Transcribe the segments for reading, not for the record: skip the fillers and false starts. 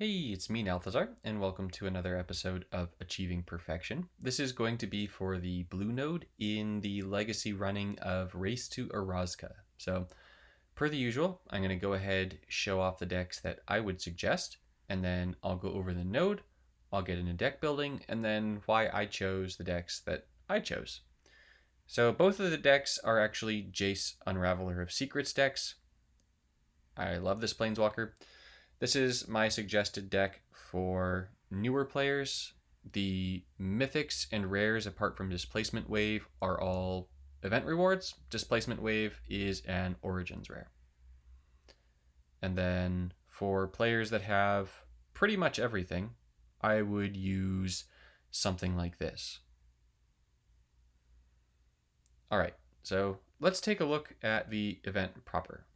Hey, it's me, Nalthazar, and welcome to another episode of Achieving Perfection. This is going to be for the blue node in the legacy running of Race to Orazca. So, per the usual, I'm going to go ahead, show off the decks that I would suggest, and then I'll go over the node, I'll get into deck building, and then why I chose the decks that I chose. So, both of the decks are actually Jace Unraveler of Secrets decks. I love this Planeswalker. This is my suggested deck for newer players. The mythics and rares, apart from Displacement Wave, are all event rewards. Displacement Wave is an Origins rare. And then for players that have pretty much everything, I would use something like this. All right, so let's take a look at the event proper,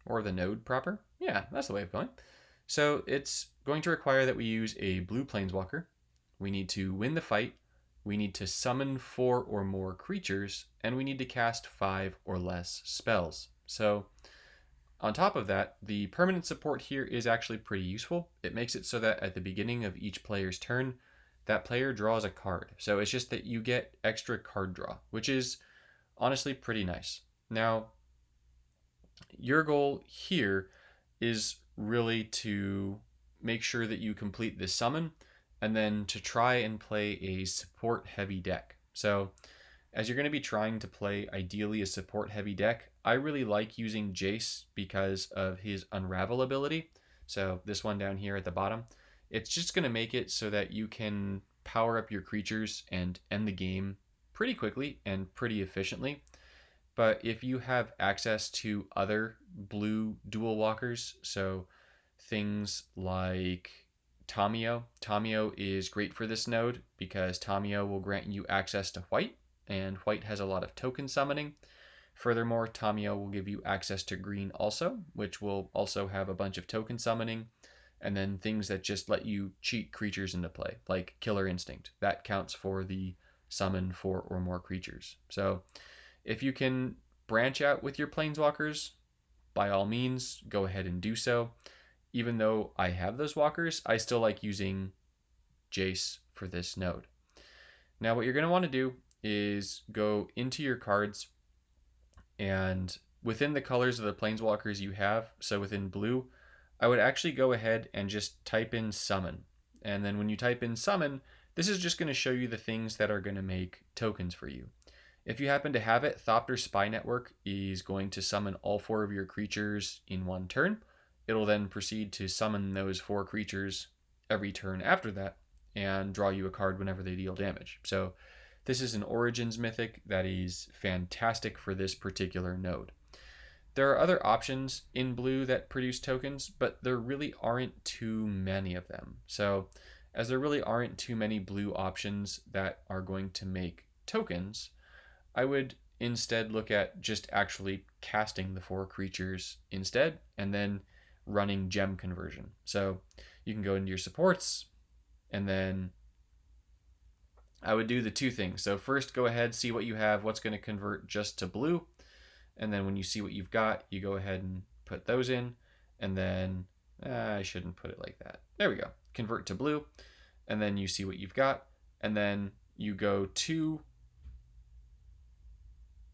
or the node proper. Yeah, that's the way of going. So it's going to require that we use a blue planeswalker. We need to win the fight. We need to summon 4 or more creatures, and we need to cast 5 or less spells. So on top of that, the permanent support here is actually pretty useful. It makes it so that at the beginning of each player's turn, that player draws a card. So it's just that you get extra card draw, which is honestly pretty nice. Now, your goal here is really to make sure that you complete this summon and then to try and play a support heavy deck. So as you're going to be trying to play ideally a support heavy deck, I really like using Jace because of his unravel ability. So this one down here at the bottom, it's just going to make it so that you can power up your creatures and end the game pretty quickly and pretty efficiently. But if you have access to other blue dual walkers, so things like Tamio is great for this node because Tamio will grant you access to white, and white has a lot of token summoning. Furthermore, Tamio will give you access to green also, which will also have a bunch of token summoning, and then things that just let you cheat creatures into play, like Killer Instinct. That counts for the summon 4 or more creatures. So if you can branch out with your planeswalkers, by all means, go ahead and do so. Even though I have those walkers, I still like using Jace for this node. Now, what you're going to want to do is go into your cards, and within the colors of the planeswalkers you have, so within blue, I would actually go ahead and just type in summon. And then when you type in summon, this is just going to show you the things that are going to make tokens for you. If you happen to have it, Thopter Spy Network is going to summon all 4 of your creatures in one turn. It'll then proceed to summon those 4 creatures every turn after that and draw you a card whenever they deal damage. So this is an Origins mythic that is fantastic for this particular node. There are other options in blue that produce tokens, but there really aren't too many of them. So as there really aren't too many blue options that are going to make tokens, I would instead look at just actually casting the 4 creatures instead and then running gem conversion. So you can go into your supports, and then I would do the 2 things. So first, go ahead, see what you have, what's going to convert just to blue. And then when you see what you've got, you go ahead and put those in. And then I shouldn't put it like that. There we go. Convert to blue. And then you see what you've got. And then you go to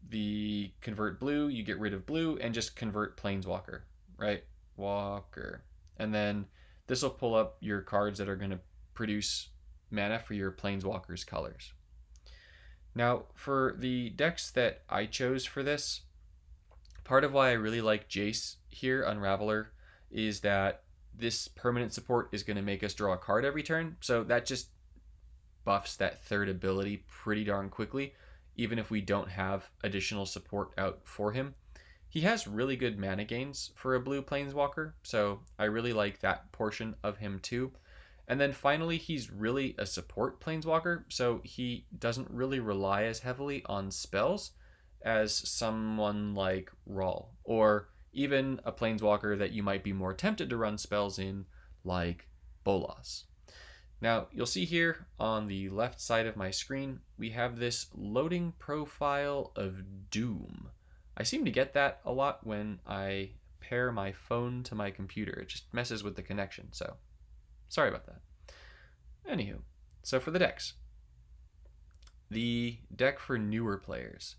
the convert blue, you get rid of blue and just convert planeswalker, right? Walker. And then this will pull up your cards that are going to produce mana for your planeswalker's colors. Now, for the decks that I chose for this, part of why I really like Jace here, Unraveler, is that this permanent support is going to make us draw a card every turn. So that just buffs that third ability pretty darn quickly, even if we don't have additional support out for him. He has really good mana gains for a blue planeswalker, so I really like that portion of him too. And then finally, he's really a support planeswalker, so he doesn't really rely as heavily on spells as someone like Rawl, or even a planeswalker that you might be more tempted to run spells in, like Bolas. Now, you'll see here on the left side of my screen, we have this loading profile of Doom. I seem to get that a lot when I pair my phone to my computer. It just messes with the connection. So Sorry about that. Anywho, so for the decks, the deck for newer players.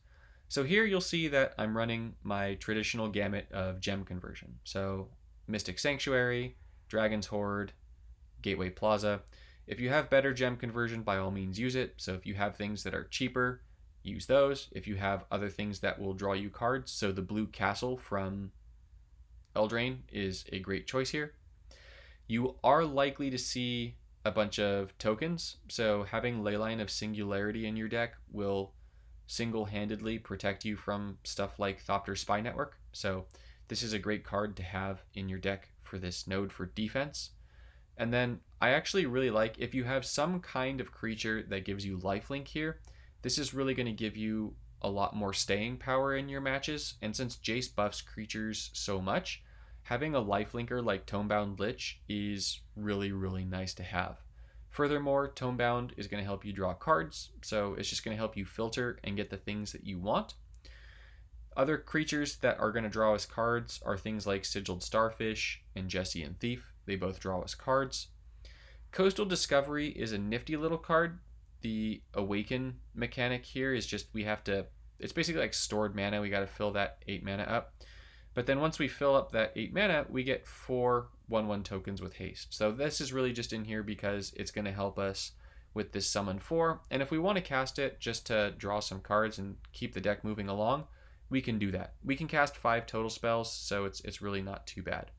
So here you'll see that I'm running my traditional gamut of gem conversion. So Mystic Sanctuary, Dragon's Horde, Gateway Plaza. If you have better gem conversion, by all means use it. So if you have things that are cheaper, use those. If you have other things that will draw you cards, so the blue castle from Eldraine is a great choice here. You are likely to see a bunch of tokens, so having Leyline of Singularity in your deck will single-handedly protect you from stuff like Thopter Spy Network. So this is a great card to have in your deck for this node for defense. And then I actually really like if you have some kind of creature that gives you lifelink here, this is really going to give you a lot more staying power in your matches. And since Jace buffs creatures so much, having a lifelinker like Tomebound Lich is really, really nice to have. Furthermore, Tomebound is going to help you draw cards, so it's just going to help you filter and get the things that you want. Other creatures that are going to draw us cards are things like Sigiled Starfish and Jessian Thief. They both draw us cards. Coastal Discovery is a nifty little card. The Awaken mechanic here is just it's basically like stored mana. We got to fill that 8 mana up. But then once we fill up that 8 mana, we get 4 1/1 tokens with haste. So this is really just in here because it's going to help us with this summon 4. And if we want to cast it just to draw some cards and keep the deck moving along, we can do that. We can cast 5 total spells, so it's really not too bad.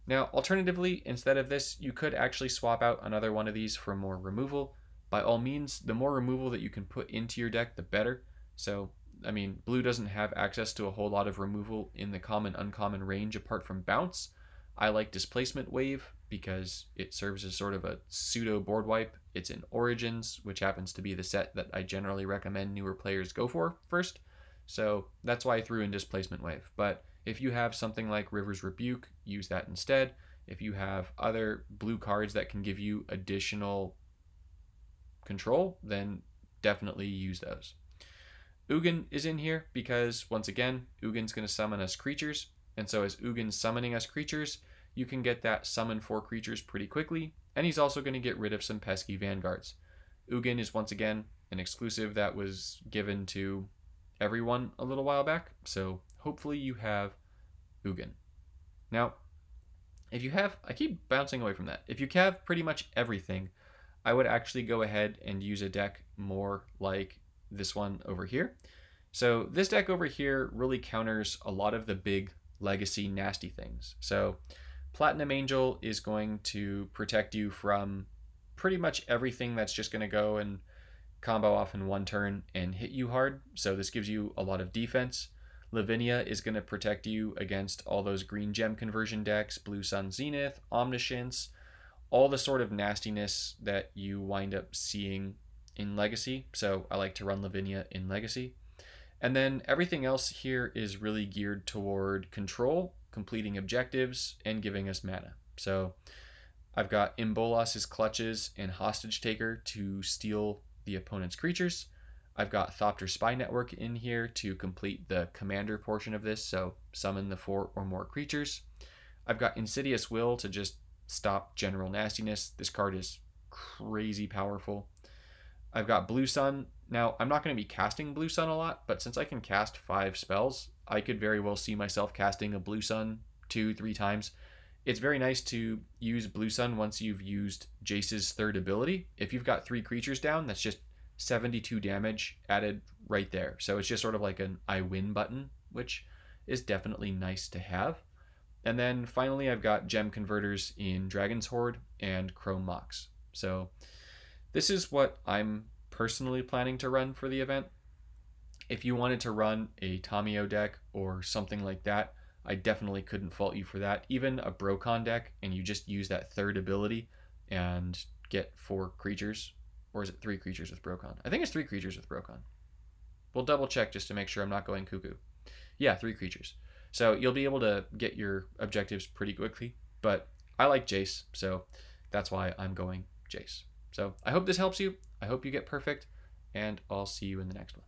Now, alternatively, instead of this, you could actually swap out another one of these for more removal. By all means, the more removal that you can put into your deck, the better. So, I mean, blue doesn't have access to a whole lot of removal in the common-uncommon range apart from bounce. I like Displacement Wave because it serves as sort of a pseudo board wipe. It's in Origins, which happens to be the set that I generally recommend newer players go for first. So that's why I threw in Displacement Wave. But if you have something like River's Rebuke, use that instead. If you have other blue cards that can give you additional control, then definitely use those. Ugin is in here because, once again, Ugin's going to summon us creatures. And so as Ugin's summoning us creatures, you can get that summon 4 creatures pretty quickly. And he's also going to get rid of some pesky vanguards. Ugin is, once again, an exclusive that was given to everyone a little while back. So hopefully you have Ugin. Now, if you have, I keep bouncing away from that. If you have pretty much everything, I would actually go ahead and use a deck more like this one over here. So this deck over here really counters a lot of the big legacy nasty things. So Platinum Angel is going to protect you from pretty much everything that's just going to go and combo off in one turn and hit you hard. So this gives you a lot of defense. Lavinia is going to protect you against all those green gem conversion decks, Blue Sun Zenith, Omniscience, all the sort of nastiness that you wind up seeing in Legacy. So I like to run Lavinia in Legacy. And then everything else here is really geared toward control, completing objectives, and giving us mana. So I've got Imbolas's Clutches and Hostage Taker to steal the opponent's creatures. I've got Thopter Spy Network in here to complete the commander portion of this, so summon the 4 or more creatures. I've got Insidious Will to just stop general nastiness. This card is crazy powerful. I've got Blue Sun. Now, I'm not going to be casting Blue Sun a lot, but since I can cast 5 spells, I could very well see myself casting a Blue Sun 2-3 times. It's very nice to use Blue Sun once you've used Jace's third ability. If you've got 3 creatures down, that's just 72 damage added right there. So it's just sort of like an I win button, which is definitely nice to have. And then finally, I've got Gem Converters in Dragon's Horde and Chrome Mox. So this is what I'm personally planning to run for the event. If you wanted to run a Tamiyo deck or something like that, I definitely couldn't fault you for that. Even a Brokon deck, and you just use that third ability and get 4 creatures. Or is it 3 creatures with Brokon? I think it's 3 creatures with Brokon. We'll double check just to make sure I'm not going cuckoo. Yeah, 3 creatures. So you'll be able to get your objectives pretty quickly. But I like Jace, so that's why I'm going Jace. So I hope this helps you. I hope you get perfect, and I'll see you in the next one.